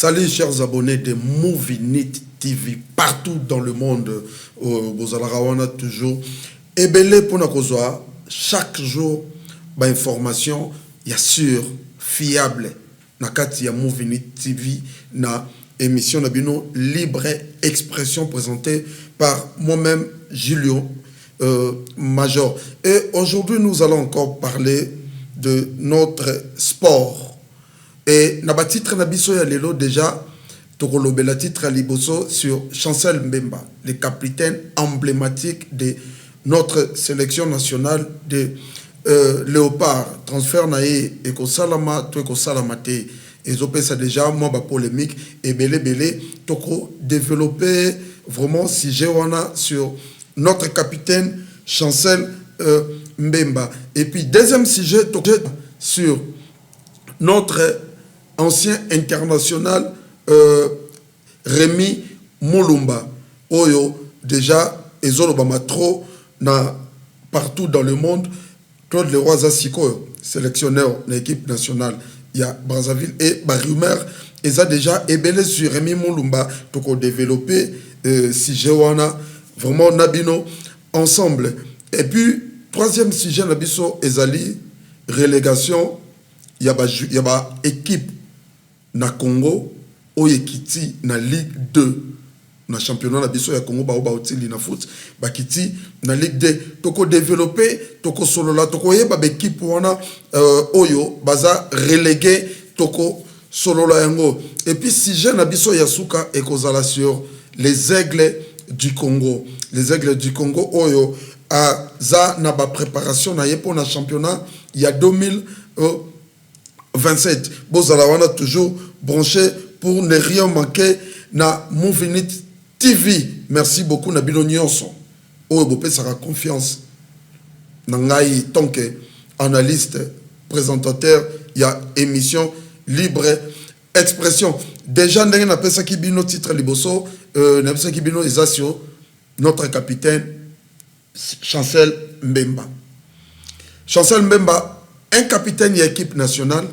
Salut chers abonnés de Movinit TV partout dans le monde. Vous allez toujours. Et belé pour nous chaque jour, information, il y a sûr, fiable. Nakati ya Movinit TV, na émission Nabino Libre Expression présentée par moi-même, Julio Major. Et aujourd'hui, nous allons encore parler de notre sport. Et na titre na biso ya lelo déjà tokolobela titre à liboso sur Chancel Mbemba, le capitaine emblématique de notre sélection nationale de Léopard. Transfert nae et ko salama to ko salamate et ça déjà moi ba polémique et belé toko développer vraiment sujet wana sur notre capitaine Chancel Mbemba. Et puis deuxième sujet sur notre ancien international Rémi Moulumba. Oyo, déjà, Ezolobama trop partout dans le monde. Claude Leroy Zassiko, sélectionneur de l'équipe nationale, il y a Brazzaville et rumeur. Et ça déjà, ébélé sur Rémi Moulumba, pour développer si Jewana, vraiment Nabino, ensemble. Et puis, troisième sujet, Nabiso Ezali, relégation, il y a équipe na Congo oyekiti na Ligue 2 na championnat na biso ya Congo ba otili na foot ba kiti na Ligue 2 toko développer toko solola toko yeba équipe wana oyo baza relégué toko solola yango. Et puis si je na biso ya suka e kozala sur les aigles du Congo, les aigles du Congo oyo za na ba préparation na yepo na championnat il y a 2027. Bozalawana toujours branché pour ne rien manquer na Movinit TV. Merci beaucoup na bino nyonso. Oyo bopé sera confiance. Nangai tonke analyste, présentateur, il y a émission Libre Expression. Déjà ndenge na pesa ki bino titre liboso, na pesa ki bino ezasio notre capitaine Chancel Mbemba. Chancel Mbemba, un capitaine de l'équipe nationale,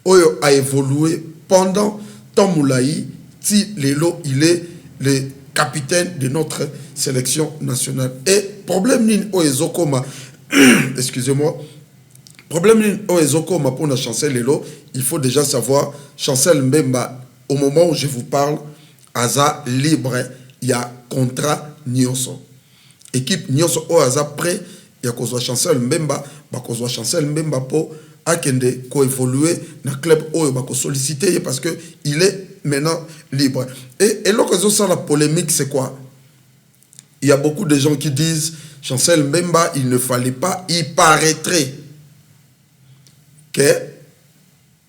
Oyo a évolué pendant Tomoulaï, si Lelo, il est le capitaine de notre sélection nationale. Et problème nin Oezokoma, excusez-moi, problème nin Oezokoma pour la Chancel Lelo, il faut déjà savoir, Chancel Mbemba, au moment où je vous parle, Aza libre, il y a contrat Nyonso. Équipe Nyonso Oaza prêt, il y a Kozwa Chancel Mbemba, Kozwa Chancel Mbemba pour Akende ko évoluer dans le club Oyo bako solliciter parce que il est maintenant libre. Et l'occasion ça la polémique c'est quoi? Il y a beaucoup de gens qui disent Chancel Mbemba il ne fallait pas, il paraîtrait que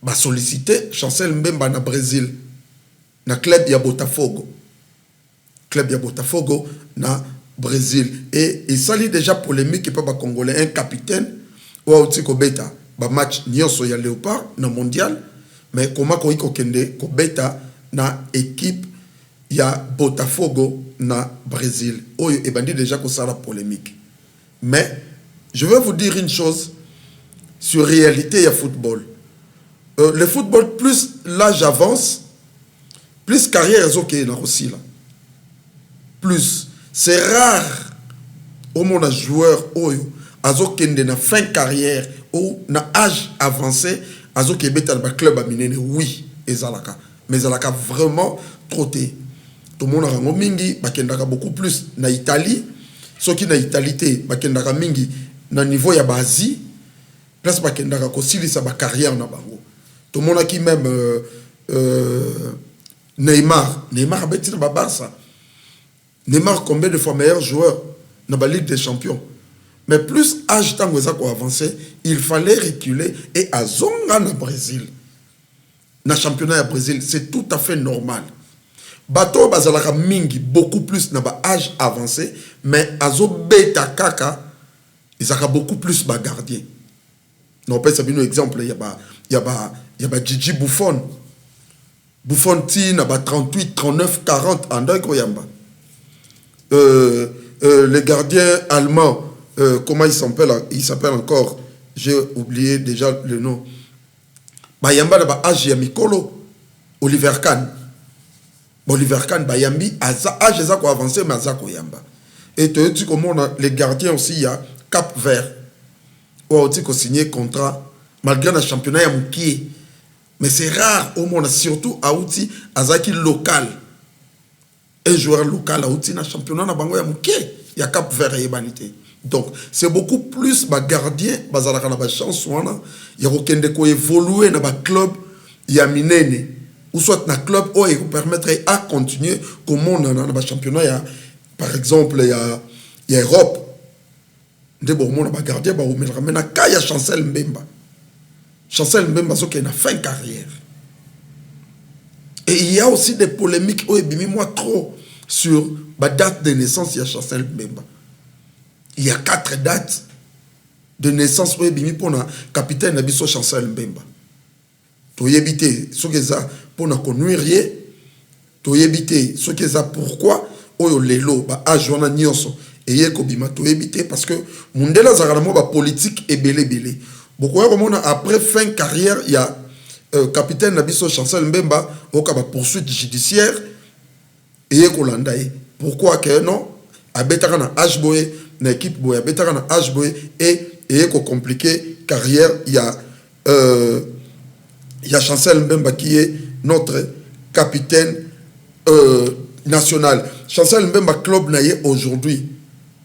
ba solliciter Chancel Mbemba na Brésil na club ya Botafogo. Club ya Botafogo na Brésil et ça lit déjà polémique et pas ba congolais un capitaine ou Otiko Beta. Match nyonso ya Léopard na mondial mais comment ko kende ko beta na équipe ya Botafogo na Brésil oyo e bandi déjà ko ça la polémique. Mais je vais vous dire une chose sur réalité ya football. Le football plus l'âge avance plus carrière ezoke na aussi là. Plus c'est rare au monde joueur oyo azokende na fin carrière ou na âge avancé azo kebeta na club aminene oui ezalaka mais ezalaka vraiment trotté tout le monde a mingi bakendaka beaucoup plus na Italie ceux qui na Italie bakendaka mingi na niveau ya Asie place bakendaka ko silisa ba carrière na bango tout le monde qui même Neymar a beti na ba Barça. Neymar combien de fois meilleur joueur dans la Ligue des Champions. Mais plus âge tant que ça qu'on avancé, il fallait reculer et à Zonga na Brésil. Na championnat à Brésil, c'est tout à fait normal. Bato bazalaka mingi beaucoup plus na ba âge avancé, mais azo beta kaka, ils ont beaucoup plus ba gardien. Non pas ça un exemple, il y a Gigi Buffon. Buffon ti na ba 38, 39, 40 en koyamba. Le gardien allemand comment il s'appelle encore, j'ai oublié déjà le nom. Bayamba na ba âge ya Mikolo, Oliver Kahn. Boliver Kahn Bayambi, âge eza ko avancer mais aza ko yamba. Et tu comment les gardiens aussi, il y a Cap Vert. Ou tu ko signé contrat malgré le championnat ya mukie. Mais c'est rare au monde, surtout à outil azaki local. Un joueur local à outil na championnat na bango ya mukie, il y a Cap Vert et Banité. Donc c'est beaucoup plus ba gardien bazalaka na ba chance wana ya kokende ko évoluer na ba club ya minene ou soit na club où il permettrait à continuer comme on a dans le championnat ya, par exemple il y a Europe de bon mon ba gardien ba omelera mais na kaya Chancel Mbemba so qui a fin carrière. Et il y a aussi des polémiques où il moi trop sur la date de naissance de Chancel Mbemba. Il y a 4 dates de naissance où il pour le capitaine Nabiso Chancel Mbemba. Tu éviter ce que ça pour ne connuire, tu éviter ce que ça pourquoi oyo lelo ba ajona nyonso et yekobima tu éviter parce que mundela zagalamo ba politique et belé. Beaucoup après fin carrière, il y a capitaine Nabiso Chancel Mbemba au cas de poursuite judiciaire et Kolandaï. Pourquoi que non? A Betarana Hboy, une équipe boy, a Betarana Hboy et compliqué carrière, il y a Chancel Mbemba qui est notre capitaine national. Chancel Mbemba club naïe aujourd'hui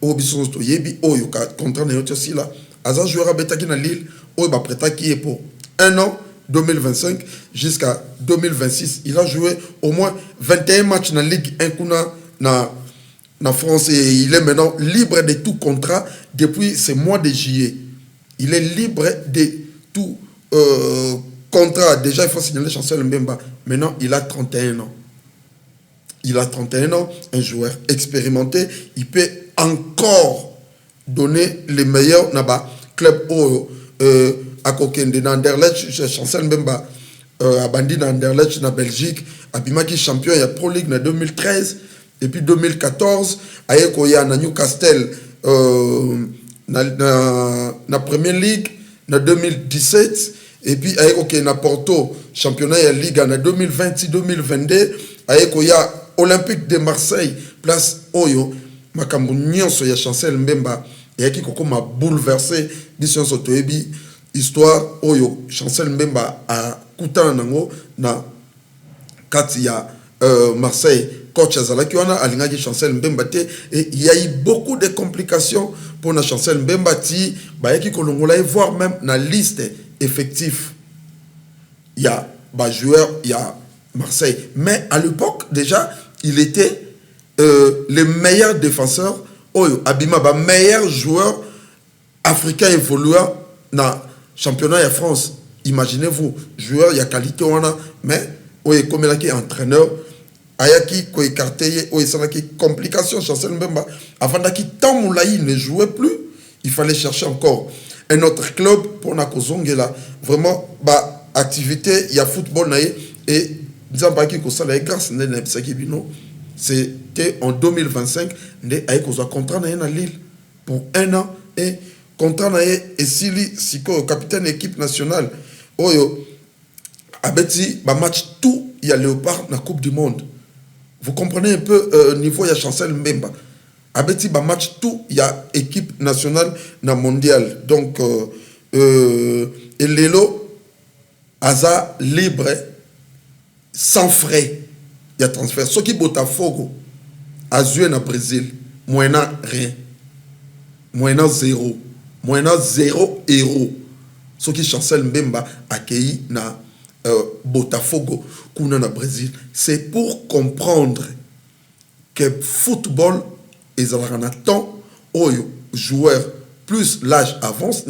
au Bissosto Yebi Oyo contre Néoto Sila. Azan joueur à Betaki na Lille. Il va prêter qui est pour 1 an, 2025 jusqu'à 2026. Il a joué au moins 21 matchs dans la Ligue 1 na France et il est maintenant libre de tout contrat depuis ce mois de juillet. Il est libre de tout contrat. Déjà, il faut signaler Chancel Mbemba. Maintenant, il a 31 ans. Il a 31 ans, un joueur expérimenté. Il peut encore donner les meilleurs dans club à Kokende d'Anderlecht, Chancel Mbemba a bandi d'Anderlecht en Belgique, a Bimaki champion il y a Pro League en 2013 et puis 2014 a Ekoya na Newcastle na Premier League en 2017 et puis a Ekoya na Porto championnat de Ligue en 2020-2022 a Ekoya Olympique de Marseille place Oyo makambo nyonso ya Chancel Mbemba et qui a bouleversé l'histoire de histoire Oyo Chancel Mbemba a Koutan Nango na Katia Marseille coach Azalaki wana alingaki Chancel Mbemba et il y a eu beaucoup de complications pour na Chancel Mbemba ti ba qui kolongola et voir même na liste effectif il y a ba joueur il y a Marseille mais à l'époque déjà il était le meilleur défenseur Oyo Abima ba meilleur joueur africain évoluant dans championnat de France. Imaginez-vous, joueur il y a qualité mais Oyo comme il est entraîneur ayaki ko écarté Oyo ça qui complication Chancel Mbemba avant qu'il Tamoulaï ne jouait plus, il fallait chercher encore un autre club pour na kozongela vraiment ba activité il y a football naïe et disant pas qui ko ça la grâce na bisaki bino. C'était en 2025, il a un contrat à Lille pour 1 an et contrat et Sili Siko, capitaine équipe nationale. Oyo, Abeti, ba match tout, il y a Léopard dans la Coupe du Monde. Vous comprenez un peu niveau, il y a Chancel Mbemba. Abeti, ba match tout, il y a équipe nationale dans le mondial. Donc, et Lélo, Aza libre, sans frais. Il y a transfert. Ce qui Botafogo a joué au Brésil, moyennant rien. Moyennant 0. Moyennant 0 euros. Ce qui Chancel Mbemba a accueilli na Botafogo kuna na Brésil. C'est pour comprendre que football est un temps où joueurs plus l'âge avance,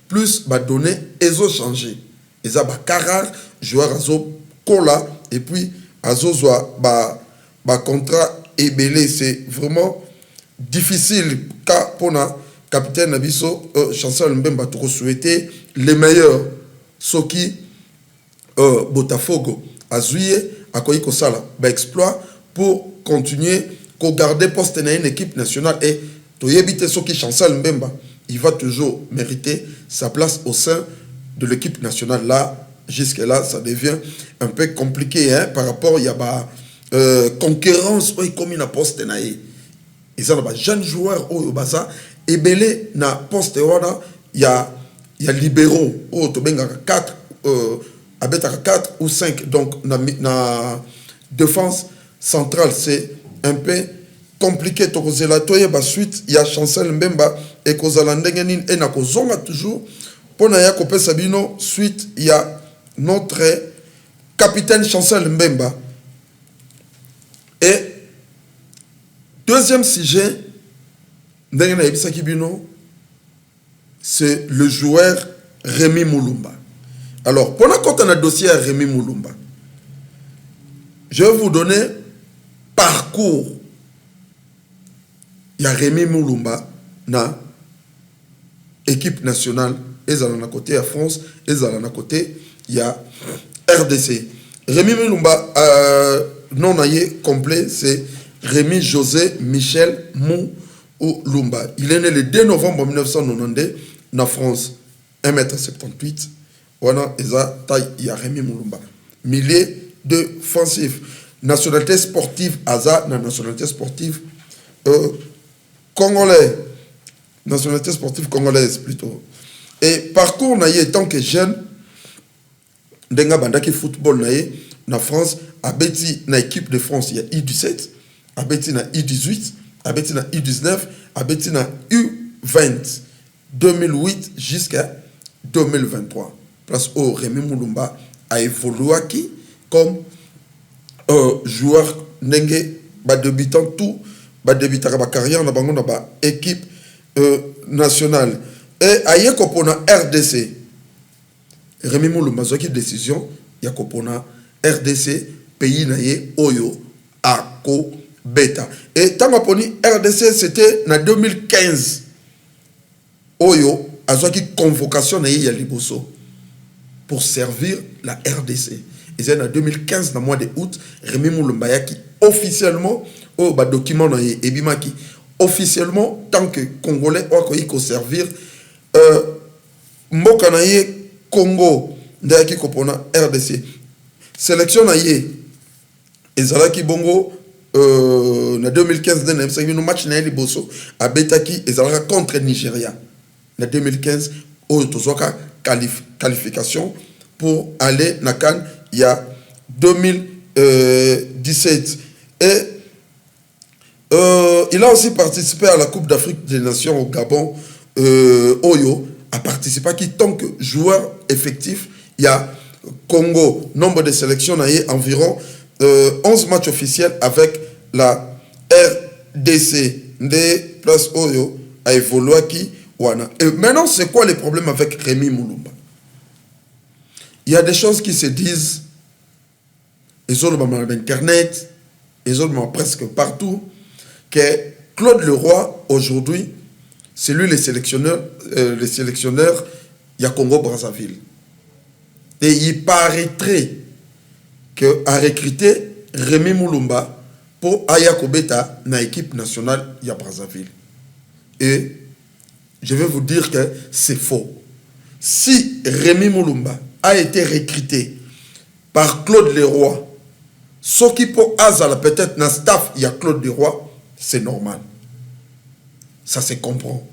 plus va donner et changer. Ils ont carré joueur azo cola et puis Azozwa, contrat et belé, c'est vraiment difficile car pour le capitaine Nabiso, Chancel Mbemba, tout souhaiter les meilleurs. Ce qui, Botafogo, Azuye, Akoyiko Sala, exploit pour continuer, pour garder poste dans une équipe nationale et pour éviter ce qui Chancel Mbemba, il va toujours mériter sa place au sein de l'équipe nationale là. Jusque-là, ça devient un peu compliqué hein, par rapport concurrence comme na poste na ye eza na ba jeune joueur oyo baza ebele na poste wana ya libéraux oyo tobengaka 4 abetaka 4 ou 5 donc na défense centrale c'est un peu compliqué tokozela toyeba suite ya Chancel Mbemba ekozala ndenge nini e na kozonga toujours pona ya kopesa bino suite ya notre capitaine Chancel Mbemba. Et deuxième sujet, c'est le joueur Rémi Moulumba. Alors, pendant qu'on a un dossier à Rémi Moulumba, je vais vous donner parcours. Il y a Rémi Moulumba na équipe nationale, et ils à côté à France, et ils à côté il y a RDC. Rémi Moulumba, non complet, c'est Rémi José Michel Moulumba. Il est né le 2 novembre 1992 en France, 1m78. Voilà, il y a Rémi Moulumba. Milieu défensif. Nationalité sportive, Aza, nationalité sportive congolais. Nationalité sportive congolaise plutôt. Et parcours, tant que jeune, Denga Bandaki football na France, abeti na équipe de France, il y a U17, abeti na U18, abeti na U19, abeti na U20, 2008 jusqu'à 2023. Place où Rémi Moulumba a évolué comme joueur n'enge, débutant tout, débutant ma carrière na bango na ba équipe nationale. Et aye kopona RDC. Rémi Moulumba zoki décision ya kopona RDC pays naye oyo ako beta. Et tant poni RDC c'était en 2015 oyo azoki convocation naye ya liboso pour servir la RDC. Et c'est en 2015 dans mois de août Rémi Moulumba yaki officiellement au document naye ebimaki officiellement tant que congolais okoyi servir mboka naye Congo ndaki kopona RDC. Sélection na ye ezalaki bongo na 2015 na msaki no match na liboso abetaki ezalaka contre Nigeria na 2015 au tozoka qualification pour aller na CAN il y a 2017 et il a aussi participé à la Coupe d'Afrique des Nations au Gabon Oyo a participé qui tant que joueur effectif il y a Congo, nombre de sélections environ 11 matchs officiels avec la RDC. Des places Oyo a évolué qui wana. Et maintenant, c'est quoi les problèmes avec Rémi Moulumba? Il y a des choses qui se disent, ils ont sur Internet, ils ont presque partout, que Claude Leroy, aujourd'hui, c'est lui le sélectionneur, il y a Congo-Brazzaville. Et il paraîtrait que à recruter Rémi Moulumba pour Ayakobeta dans l'équipe nationale il y a Brazzaville. Et je vais vous dire que c'est faux. Si Rémi Moulumba a été recruté par Claude Leroy, ce qui peut Azala peut-être dans le staff il y a Claude Leroy, c'est normal. Ça se comprend.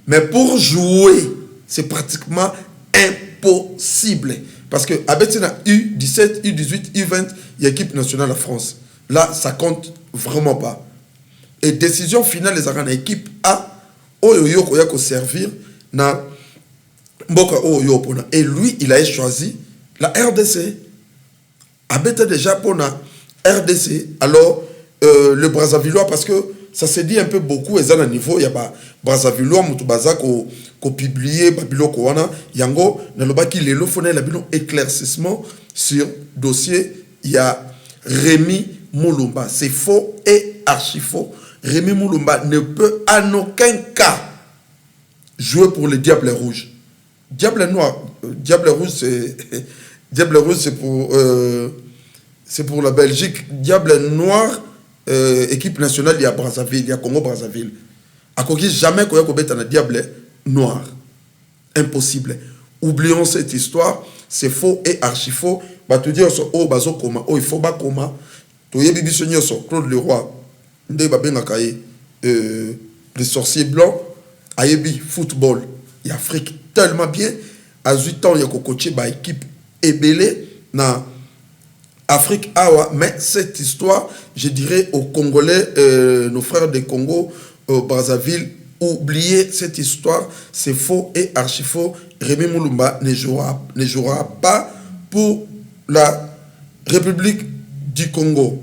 Mais pour jouer, c'est pratiquement impossible. Parce que avec U17, U18, U20, il y a l'équipe nationale de France. Là, ça compte vraiment pas. Et décision finale, les arènes équipe A, Oyo Koyako servir na Mboka Oyo. Et lui, il a choisi la RDC. Abeta déjà pour la RDC. Alors, le Brazzavillois, parce que ça s'est dit un peu beaucoup, et à niveau, il y a Brazzavillois, Moutubaza, qu'on publié, Babilo Kowana, Yango, Nalobaki, les lofonais, la bilon éclaircissement sur dossier, il y a Rémi Moulumba. C'est faux et archi faux. Rémi Moulumba ne peut en aucun cas jouer pour les Diables Rouges. Diable Noir, Diable Rouge, c'est Diable Rouge, c'est pour la Belgique. Diable Noir, équipe nationale, il y a Brazzaville, il y a Congo-Brazzaville. À quoi jamais qu'on y a un Diable Noir. Impossible. Oublions cette histoire. C'est faux et archi faux. Bah, tu dis, oh, bazo coma, oh, il faut pas coma. toyebi biso nyonso Claude Leroy nde babengaka ye les sorciers blancs ayebi football et Afrique tellement bien à 8 ans il y a coaché ba équipe ebele na Afrique awa, mais cette histoire je dirais aux Congolais nos frères des Congo Brazzaville, oubliez cette histoire, c'est faux et archi faux. Rémi Moulumba ne jouera pas pour la République du Congo.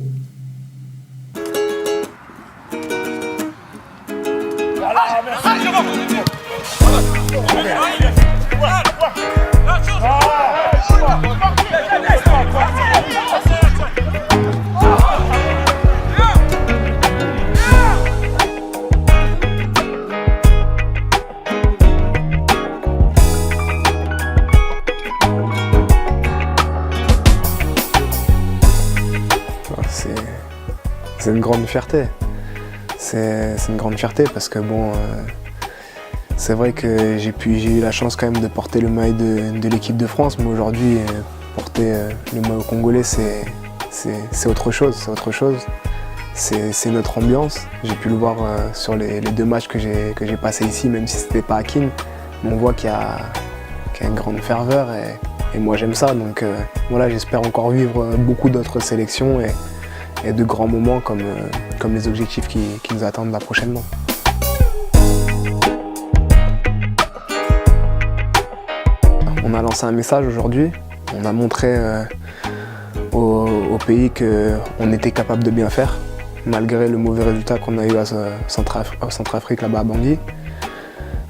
C'est une grande fierté. C'est une grande fierté parce que bon, c'est vrai que j'ai eu la chance quand même de porter le maillot de l'équipe de France, mais aujourd'hui porter le maillot congolais c'est autre chose, c'est notre ambiance. J'ai pu le voir sur les 2 matchs que j'ai passés ici, même si c'était pas à Kin, mais on voit qu'il y a une grande ferveur et moi j'aime ça, donc voilà, j'espère encore vivre beaucoup d'autres sélections et de grands moments comme les objectifs qui nous attendent là prochainement. On a lancé un message aujourd'hui, on a montré au pays qu'on était capable de bien faire, malgré le mauvais résultat qu'on a eu à Centrafrique là-bas à Bangui.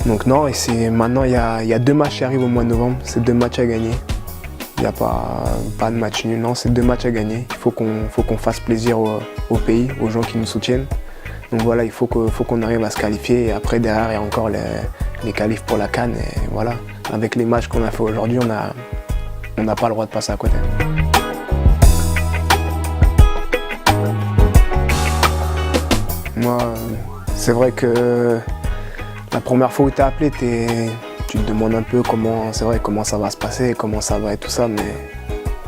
Donc non, et maintenant il y a 2 matchs qui arrivent au mois de novembre, c'est 2 matchs à gagner. Il n'y a pas de match nul, non, c'est 2 matchs à gagner. Il faut qu'on fasse plaisir au pays, aux gens qui nous soutiennent. Donc voilà, il faut qu'on arrive à se qualifier. Et après, derrière, il y a encore les qualifs pour la CAN. Et voilà, avec les matchs qu'on a fait aujourd'hui, on n'a pas le droit de passer à côté. Moi, c'est vrai que la première fois où tu es appelé, tu te demandes un peu comment ça va se passer, comment ça va et tout ça, mais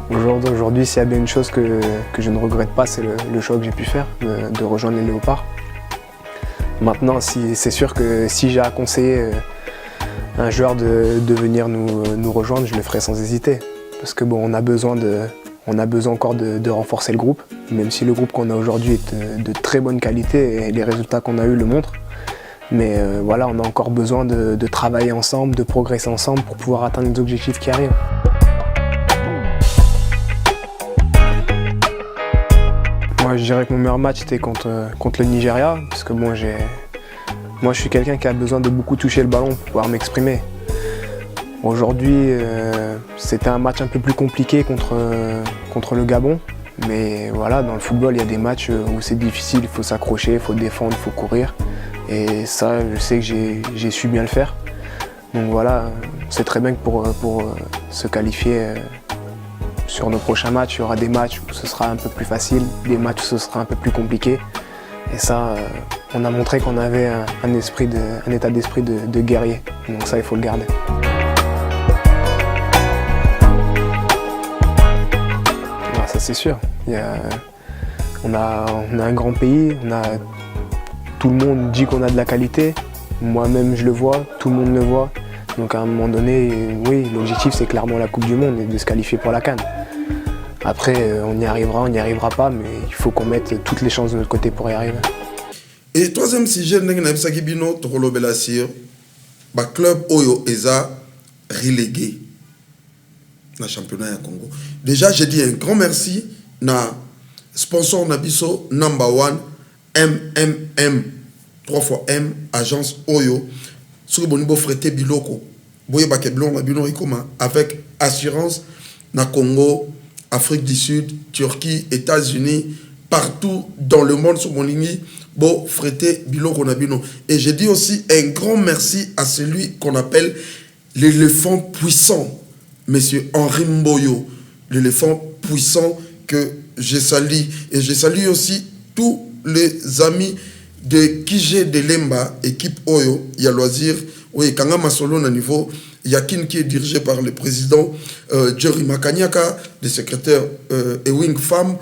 aujourd'hui, s'il y a bien une chose que je ne regrette pas, c'est le choix que j'ai pu faire, de rejoindre les Léopards. Maintenant, c'est sûr que si j'ai à conseiller un joueur de venir nous rejoindre, je le ferai sans hésiter. Parce que bon, on a besoin encore de renforcer le groupe, même si le groupe qu'on a aujourd'hui est de très bonne qualité et les résultats qu'on a eus le montrent. Mais voilà, on a encore besoin de travailler ensemble, de progresser ensemble pour pouvoir atteindre les objectifs qui arrivent. Moi, je dirais que mon meilleur match était contre le Nigeria, parce que bon, moi, je suis quelqu'un qui a besoin de beaucoup toucher le ballon pour pouvoir m'exprimer. Aujourd'hui, c'était un match un peu plus compliqué contre le Gabon. Mais voilà, dans le football, il y a des matchs où c'est difficile, il faut s'accrocher, il faut défendre, il faut courir. Et ça, je sais que j'ai su bien le faire. Donc voilà, c'est très bien que pour se qualifier sur nos prochains matchs, il y aura des matchs où ce sera un peu plus facile, des matchs où ce sera un peu plus compliqué. Et ça, on a montré qu'on avait un état d'esprit de guerrier. Donc ça, il faut le garder. Alors, ça, c'est sûr. On a un grand pays, tout le monde dit qu'on a de la qualité, moi-même je le vois, tout le monde le voit. Donc à un moment donné, oui, l'objectif c'est clairement la Coupe du Monde et de se qualifier pour la CAN. Après, on y arrivera, on n'y arrivera pas, mais il faut qu'on mette toutes les chances de notre côté pour y arriver. Et troisième sujet, le club Oyo Eza relégué dans le championnat du Congo. Déjà, j'ai dit un grand merci na sponsor Nabiso #1 MMM 3 fois M agence Oyo sur bonibo freté biloko boye bakeblon na bino ikoma avec assurance na Congo, Afrique du Sud, Turquie, États-Unis, partout dans le monde sur mon ligne bo freté biloko na bino. Et je dis aussi un grand merci à celui qu'on appelle l'éléphant puissant, monsieur Henri Mboyo, l'éléphant puissant que je salue. Et je salue aussi tous les amis de Kije de Lemba, équipe Oyo, il y a loisir, oui, Kangama Solo na niveau, Yakin qui est dirigé par le président Jerry Makanyaka, le secrétaire Ewing Femme,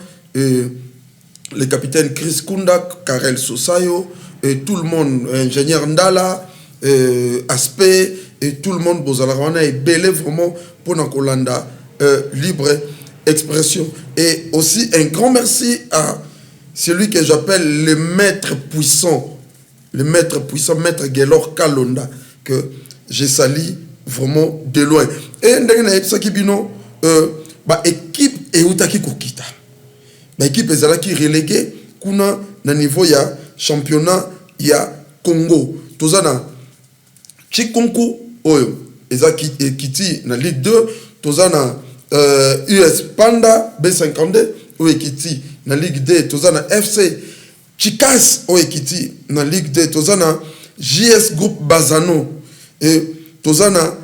le capitaine Chris Kundak, Karel Sosayo, et tout le monde, ingénieur Ndala, Aspect, et tout le monde, Bozalawana est belé vraiment pour Nakolanda, libre expression. Et aussi un grand merci à celui que j'appelle le maître puissant, maître Gelor Kalonda, que j'ai sali vraiment de loin. Et équipe et Outaki Kokita. L'équipe est qui reléguée kuna na niveau ya championnat ya Congo. Tozana Chikonku oyo ezaki kiti na Ligue 2, tozana US Panda B52 oyo kiti na Ligue 2, tozana FC Chikas oyo kiti na Ligue 2, tozana JS Group Bazano et tozana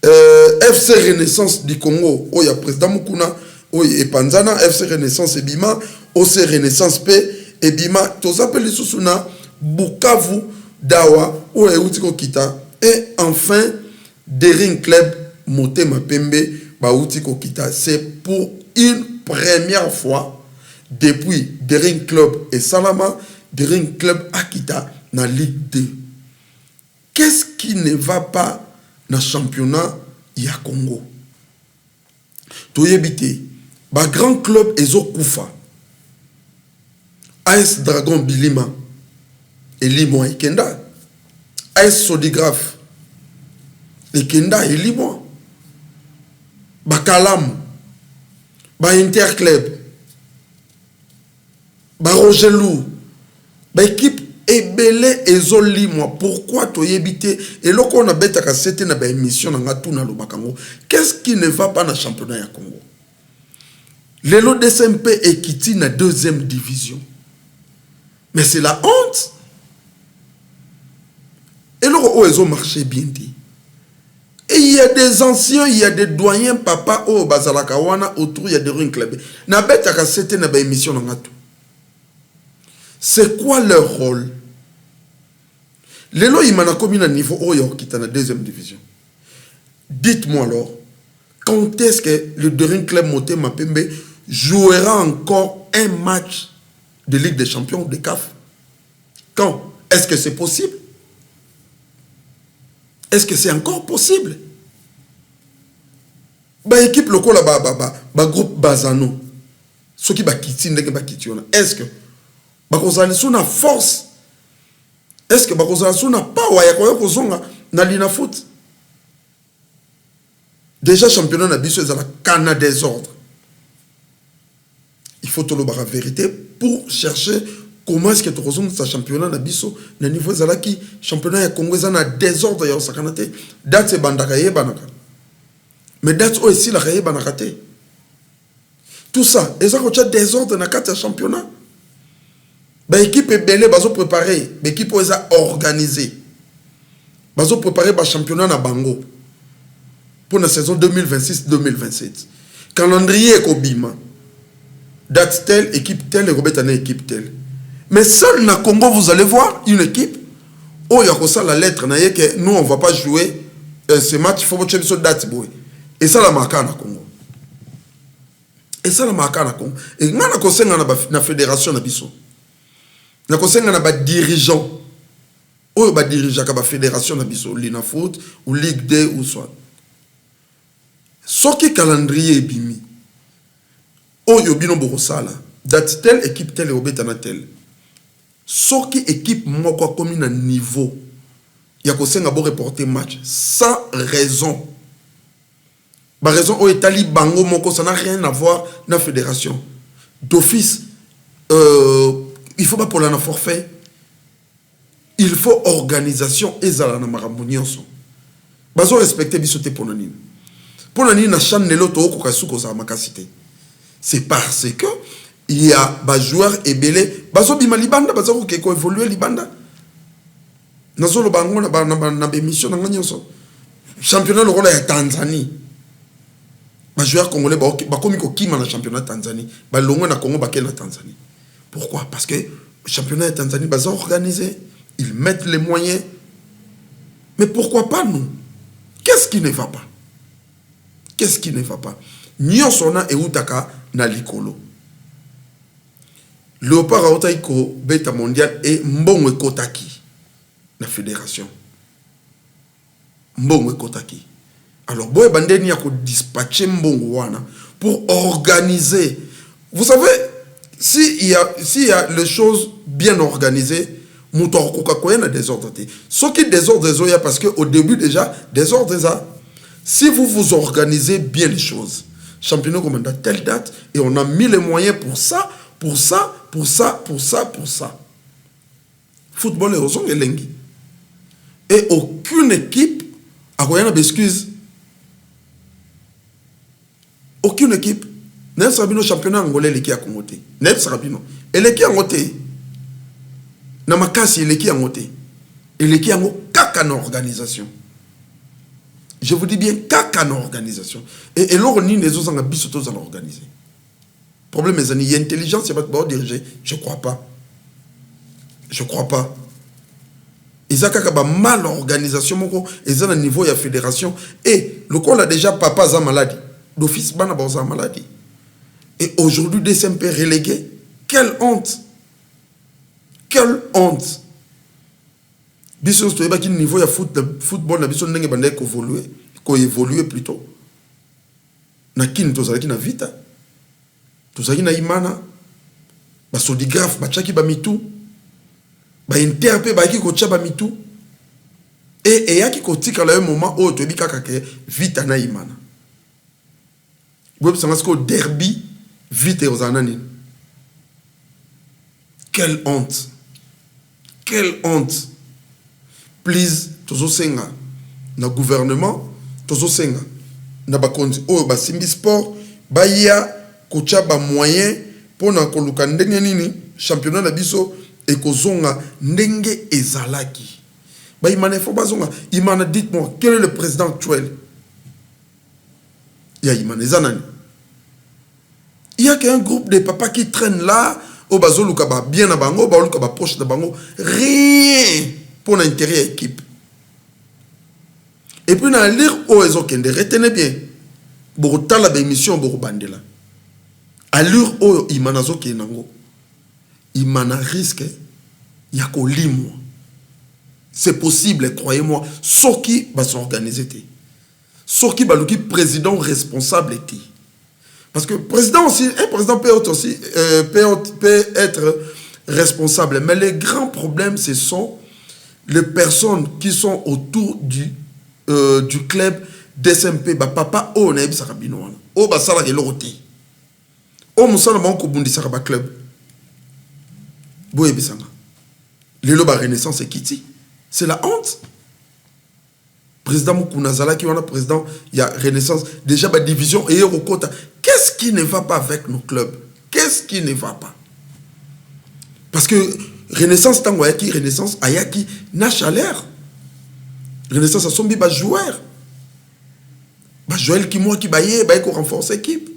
FC Renaissance du Congo oyo président Mukuna oyo epanzana FC Renaissance ebima OC Renaissance P ebima tozapeli susuna Bukavu Dawa oyo utiko kita. Et enfin, Dering Club Motema Pembe Baouti Kokita. C'est pour une première fois depuis Dering Club et Salama, Dering Club Akita dans Ligue 2. Qu'est-ce qui ne va pas dans le championnat ya Congo? Toyebite, ba grand club Ezo Koufa, AS Dragon Bilima, et Limo Ikenda, AS Sodigraph, les Kenda et Limo, Bakalam, Interclub, Rogelou, équipe Ebele et Zolimo. Pourquoi tu y habité? Et là qu'on a bête à cette émission dans la tour le Bakango. Qu'est-ce qui ne va pas dans le championnat du Congo? Les lots DSMP et Kiti dans la deuxième division. Mais c'est la honte. Et là, ils ont marché bien dit. Et il y a des anciens, il y a des doyens, papa, oh, Bazalakawana, autour, il y a des ruines clubs. Na bête à cette émission dans la tour. C'est quoi leur rôle? Les lois, ils m'ont commis à niveau haut qui est dans la deuxième division. Dites-moi alors, quand est-ce que le Dering Club Motema Pembe jouera encore un match de Ligue des Champions de CAF? Quand? Est-ce que c'est possible? Est-ce que c'est encore possible? Bah équipe locale bah groupe Bazano. Ceux qui bakiti ndenge bakiti ona. Est-ce que bakozali suna force? Est-ce que bakozali suna power ya koyo kozonga na lina foot? Déjà championnat na biso ezala kana désordre. Il faut tout le la vérité pour chercher comment est-ce que tu rezones ce championnat na biso na niveau ezala ki championnat ya Congo ezana désordre ya sakanate. Date bandaka yebanaka. Mais date aussi la yebanaka te. Tout ça, ezako cha désordre na kati ya championnat. Bah équipe est belle, bazo préparé, l'équipe est organisée. Bazo préparé ba championnat na bango pour la saison 2026-2027. Calendrier Kobima. Date telle, équipe telle, et Robert équipe telle. Mais seul na Congo, vous allez voir une équipe. Oh, il y a ça la lettre, que nous on va pas jouer ce match, il faut que tu date boy. Et ça la marque na Congo. Et ça la marque na Congo. Et moi na conseil na fédération na biso. Na conseil na ba dirigeant. Oh ba dirigeant ka ba fédération na biso, Lina Foot ou Ligue 2 ou soit. Soki calendrier bimi. Oh yobino borosala. Date telle équipe telle et obetana telle. Soki équipe moko comme na niveau. Ya ko senga bo reporter match sans raison. Ba raison o etali bango moko ça n'a rien à voir na fédération. D'office il faut pas pour la forfait. Il faut organisation ezala na makambo nyonso. Bazo respecter bisoté pour nani. Pour nani na chan nelo to ko kasuko za makasité. C'est parce que il y a des joueurs et belé bazo bima libanda bazo ko évoluer libanda. Nazolo bango na émission na nyonso. Championnat le rôle ya Tanzanie. Ba joueurs congolais ba komi ko kima na championnat Tanzanie, ba longo na Congo ba kel na Tanzanie. Pourquoi? Parce que le championnat de Tanzanie est organisé, ils mettent les moyens. Mais pourquoi pas nous? Qu'est-ce qui ne va pas? Qu'est-ce qui ne va pas? Nyonsona et Outaka na likolo. Léopard Aotaïko beta mondial et mbongo ekotaki la fédération. Mbongo ekotaki. Alors boy bandeni a ko dispatcher mbongo wana pour organiser. Vous savez, s'il y a les choses bien organisées, mouton kokakoyen a désordre. Ce qui désordre des parce que au début déjà désordre ça. Si vous vous organisez bien les choses, championnat commande à telle date et on a mis les moyens pour ça, pour ça, pour ça, pour ça, pour ça. Football est aux ongles lengi. Et aucune équipe a rien d'excuse. Aucune équipe. N'est Sabino championnat angolais l'équipe a commenté. N'est Sabino. Et l'équipe a monté. Namakasi l'équipe a monté. Et l'équipe a monté organisation. Je vous dis bien caca dans l'organisation. Et l'on ni les autres en bisotos à l'organiser. Problème est il y a intelligence, il va pas diriger. Je crois pas. Je crois pas. Ils ont mal organisation, ils ont un niveau de la fédération. Et le coup a déjà papa a maladie. L'office bana a maladie. Et aujourd'hui, DSMP relégué. Quelle honte. Quelle honte. Biso to eba ki niveau ya football na biso ndenge bande ko évoluer plutôt na kin to zalaki na vita to zalaki na imana ba sodigraphe ba chaki ba mitu ba interpe ba ki ko tcha ba mitu et yaki ko tika la un moment où to bika ka ke vita na imana web sanga ko derby vite aux anani. Quelle honte. Quelle honte. Please, tozo senga na gouvernement, tozo senga na bakonzi o ba simbi sport ba ya kocha ba moyen pona koluka ndenge nini championnat na biso e kozonga ndenge ezalaki. Ba imane fo bazonga imana, dites-moi quel est le président actuel? Ya imane zanani. Il y a qu'un groupe de papas qui traînent là au bazoluka ba bien na bango, ba luka ba poche de bango, rien pour l'intérêt de l'équipe. Et puis, dans la lire, retenez bien, pour la émission, pour bandela. À l'heure où il m'a il m'a risque, il y a qu'au limo. C'est possible, croyez-moi, ce qui va s'organiser. Ce qui va le président responsable. Parce que le président aussi, un président peut être responsable. Mais les grands problèmes, ce sont les personnes qui sont autour du club DSMP, papa, on a sarabino, oh basala geloroté, oh musala banko bundi saraba club, boye bisanga, le loba Renaissance et Kiti, c'est la honte. Président Moukounazala qui est président, il y a Renaissance, déjà ma division et Rokota. Qu'est-ce qui ne va pas avec nos clubs? Qu'est-ce qui ne va pas? Parce que Renaissance tango ayaki Renaissance ayaki na chaleur. Renaissance a sombi ba joueur. Ba joueur qui moi qui baye ko renforcer équipe.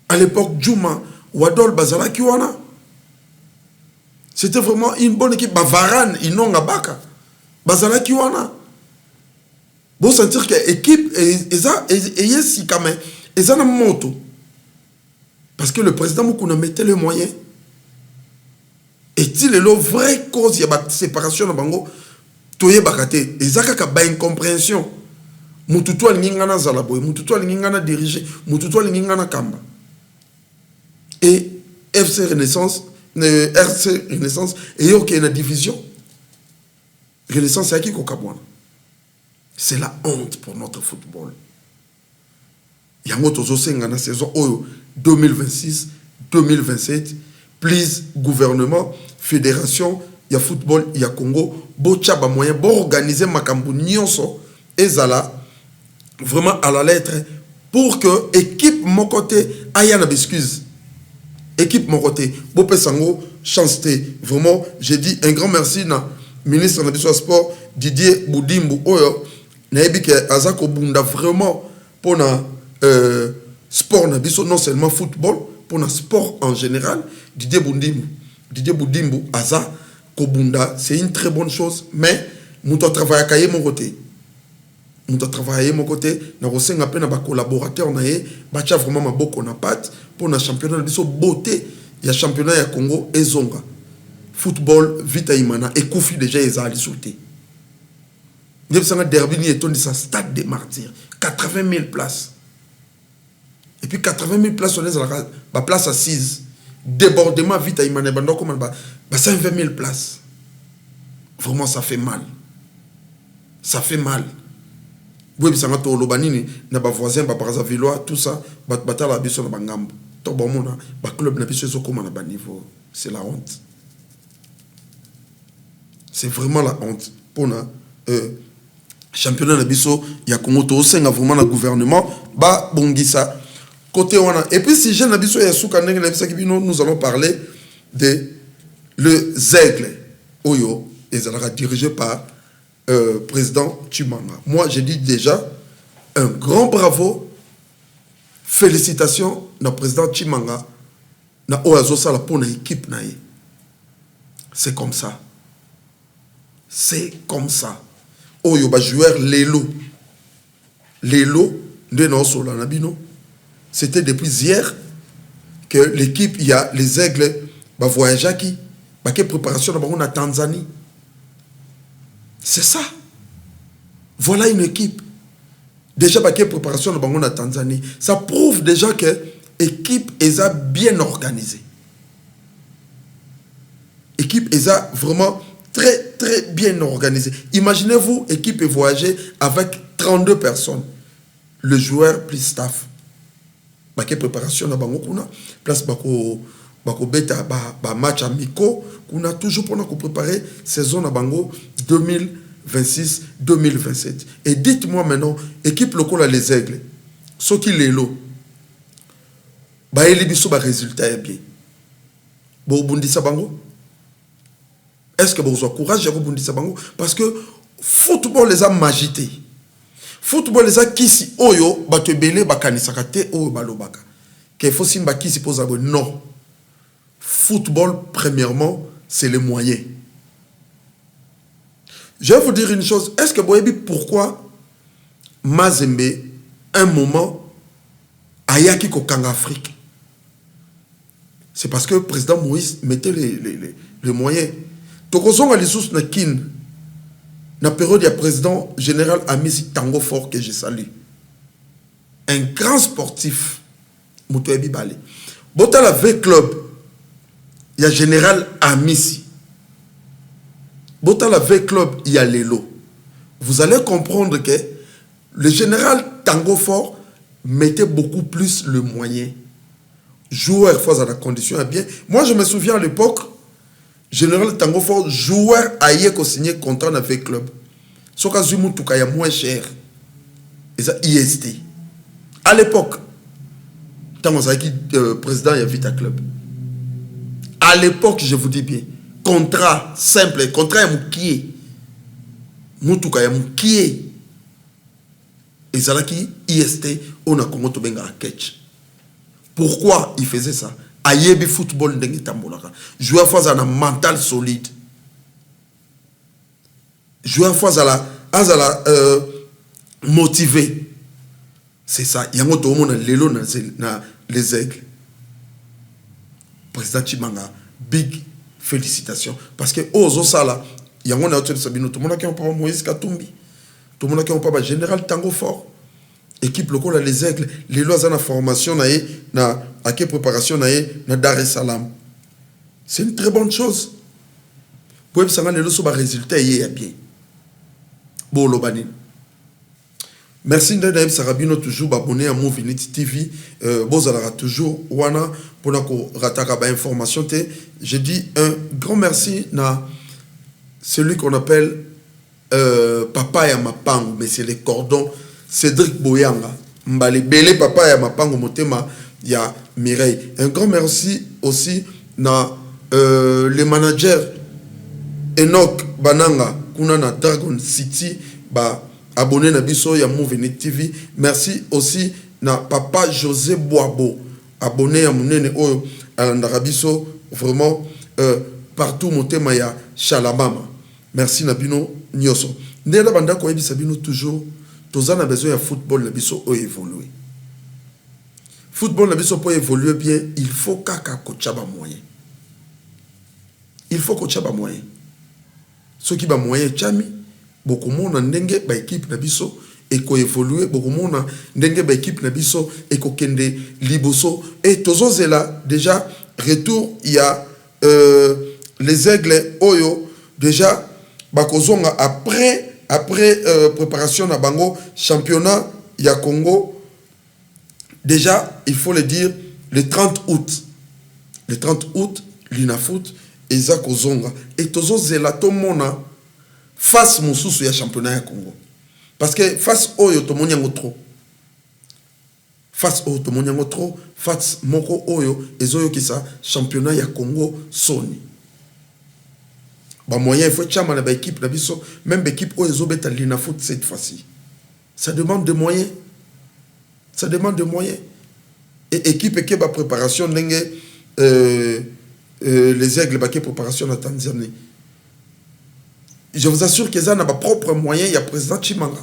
À l'époque Juma Wadol Bazala ki wana. C'était vraiment une bonne équipe. Ba Varane inonga baka. Bazala ki wana. Bon sentir que équipe et yesi quand même eza na moto. Parce que le président Moukouna mettait les moyens. Est-il la vraie cause de la séparation de Bango? Toye bakate, ezaka ba incompréhension. Mututu alingana zalaboy, mututu alingana diriger, mututu alingana kamba. Et RC Renaissance, et ok na division. Renaissance c'est qui kokabwana. C'est la honte pour notre football. Yango tozo senga na saison 2026-2027. Please, gouvernement, fédération, il y a football, il y a Congo, bocha ba moyen, bon organiser makambu nyonso, ezala, vraiment à la lettre, pour que équipe mon côté, ayana excuse. Équipe mon côté, Bopé Sango, chance vraiment, j'ai dit un grand merci na ministre de la sport, Didier Boudimbu, oyo, naebi ke azako bunda vraiment, pour na sport na biso, non seulement football, pour le sport en général, Didier Boudimbu, Aza, Kobunda, c'est une très bonne chose, mais nous devons travailler à mon côté. Nous devons travailler à mon côté, nous avons un collaborateur, nous avons vraiment beaucoup de patte pour le championnat de beauté, il y a championnat ya Congo ezonga football vita imana et koufi déjà ezali sauté il y a un derby ni étonné ça stade des martyrs 80 000 places et puis 80 000 places on est la place assise débordement vita imana bando comme 120 000 places vraiment ça fait mal oui bisanga to lobanini na ba voisin ba paraza villois tout ça batala biso na bangambo to bomona ba club na biso ezokoma na ba niveau c'est la honte c'est vraiment la honte pour na championnat na biso ya Congo to senga vraiment na gouvernement ba bongisa côté wana et puis si jeune na biso ya suka ndenge na bisa kibino nous allons parler de le Aigle Oyo et ça sera dirigé par président Chimanga. Moi, je dis déjà un grand bravo, félicitations au président Chimanga, na oazo sala pour l'équipe naïe. C'est comme ça. Oyo ba joueur Lelo, de non sola nabino. C'était depuis hier que l'équipe, il y a les Aigles, ba voyager qui, ba quelle préparation dans la Tanzanie. C'est ça. Voilà une équipe. Déjà, bah, quelle préparation de Bango en Tanzanie. Ça prouve déjà que l'équipe est bien organisée. L'équipe est vraiment très, très bien organisée. Imaginez-vous, équipe est voyager avec 32 personnes. Le joueur plus staff. Bah, quelle préparation de Bango kuna. Place bako beta ba match amico. On a toujours pour nous préparer saison à Bango 2026-2027. Et dites-moi maintenant, équipe locale les Aigles, ce qui est là, bah il y a résultat est bien. Bon bundisa Bango. Est-ce que vous avez courage de bundisa Bango parce que football les a magité. Football les a kisi oyo ba te belé ba kanisaka te oyo balobaka. Qu'il faut simba kisi pose abo non. Football premièrement c'est les moyens. Je vais vous dire une chose. Est-ce que vous savez pourquoi Mazembe, un moment, a yaki kokanga Afrique? C'est parce que le président Moïse mettait les moyens. Tokozong a les sources na kin. Na période, il y a président général Amisi Tango Fort que je salue. Un grand sportif. Moutouebi Bale. Bota la V-Club. Il y a général Amisi. Bota la V-Club, il y a Lelo. Vous allez comprendre que le général Tango Fort mettait beaucoup plus le moyen. Joueur face à la condition est bien. Moi, je me souviens à l'époque, général Tango Fort, joueur aïe qui signé contrat dans le club. Ce cas où il y a moins cher. Et ça, IST. À l'époque, tant que président, il y a vite à club. À l'époque, je vous dis bien, contrat simple, contrat est moukié. Moutouka est moukié. Et ça là qui IST, on a comment to benga catch. Pourquoi il faisait ça? Ayebi football ndenge tambolaka. Joueur face à un mental solide. Joueur face à la motivé. C'est ça. Il y a un autre monde lelo na les Aigles. Président Chimanga, big félicitations. Parce que aux Sala, il y a un autre Sabino, tout le monde qui a un Moïse Katumbi, tout le monde qui a un général Tango Fort, équipe locale les Aigles, les lois en formation, na quelle préparation na Dar es Salaam. C'est une très bonne chose. Pour que ça les résultats y bien. Bon Lobanin. Merci Ndadaïm Sarabino, toujours abonné à Movinity TV. Bozala toujours wana pour nous rataka ba information. Je dis un grand merci à celui qu'on appelle Papa ya Mapango, mais c'est les cordons Cédric Boyanga. Mbale belé Papa ya Mapango motema ya Mireille. Un grand merci aussi à les managers Enoch Bananga kuna na Dragon City ba abonné na biso ya Movinity TV. Merci aussi na Papa José Boabo, abonné à Mounene Oyo alandaka biso vraiment partout motema ya Shalabama. Merci na bino nyoso. Ndela banda ko yebisa bino toujours tozana besoin ya football na biso o évoluer. football na biso pour évoluer bien, il faut kaka kochaba moyen. Il faut kochaba moyen. Ce qui ba moyen chami, beaucoup monde ndenge ba équipe na biso et ko évoluer, beaucoup monde ndenge ba équipe na biso et ko kende liboso et tozo zela déjà retour il y a les aigles oyo déjà bakozonga après préparation na bango championnat ya Congo. Déjà, il faut le dire, le 30 août. Le 30 août, l'INAFOOT, Isaac Ozonga. Et Tozo Zelato Mona, face Moussous, ya championnat ya Congo. Parce que face Oyo, Tomonyango trop. Face Oyo, Tomonyango trop. Face Moko Oyo, Ezoyo Kisa, championnat ya Congo, Sony. Bah, moyen, il faut que la équipe, même l'équipe Oyo Beta l'INAFOOT cette fois-ci. Ça demande des moyens. Ça demande des moyens. Et équipe qui a préparation, les aigles qui préparation en Tanzanie. Je vous assure qu'ils ont leurs propres moyens. Il y a le président Chimanga.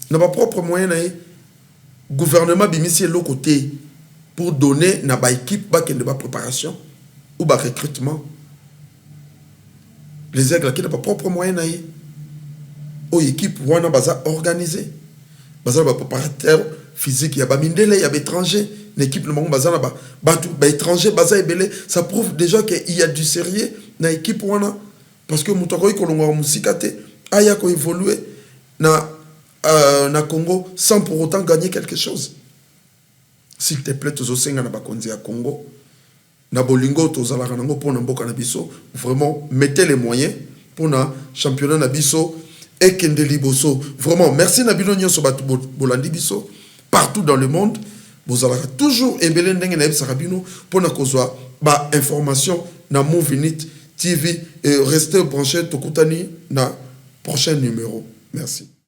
Ils ont leurs propres moyens. Le gouvernement a mis de côté pour donner à l'équipe de préparation ou de recrutement. Les aigles qui ont leurs propres moyens. L'équipe est organisée. Les préparateurs physique, il y a Bamindele, il y a étranger, l'équipe de Bazana, étranger, ça prouve déjà qu'il y a du sérieux dans l'équipe. Parce que Moutoroy Kolonga Moussikate a évolué na Congo sans pour autant gagner quelque chose. S'il te plaît, tous os na bakonzi à Congo, na bolingo tozala kanango pour mboka na biso, vraiment mettez les moyens pour na championnat na biso et kende liboso. Vraiment, merci na bino nyonso batu bolandi biso. Partout dans le monde, vous allez toujours ébélé ndenge na sarabino pour na kozwa ba information na Movinit TV et restez branchés tokutani na prochain numéro. Merci.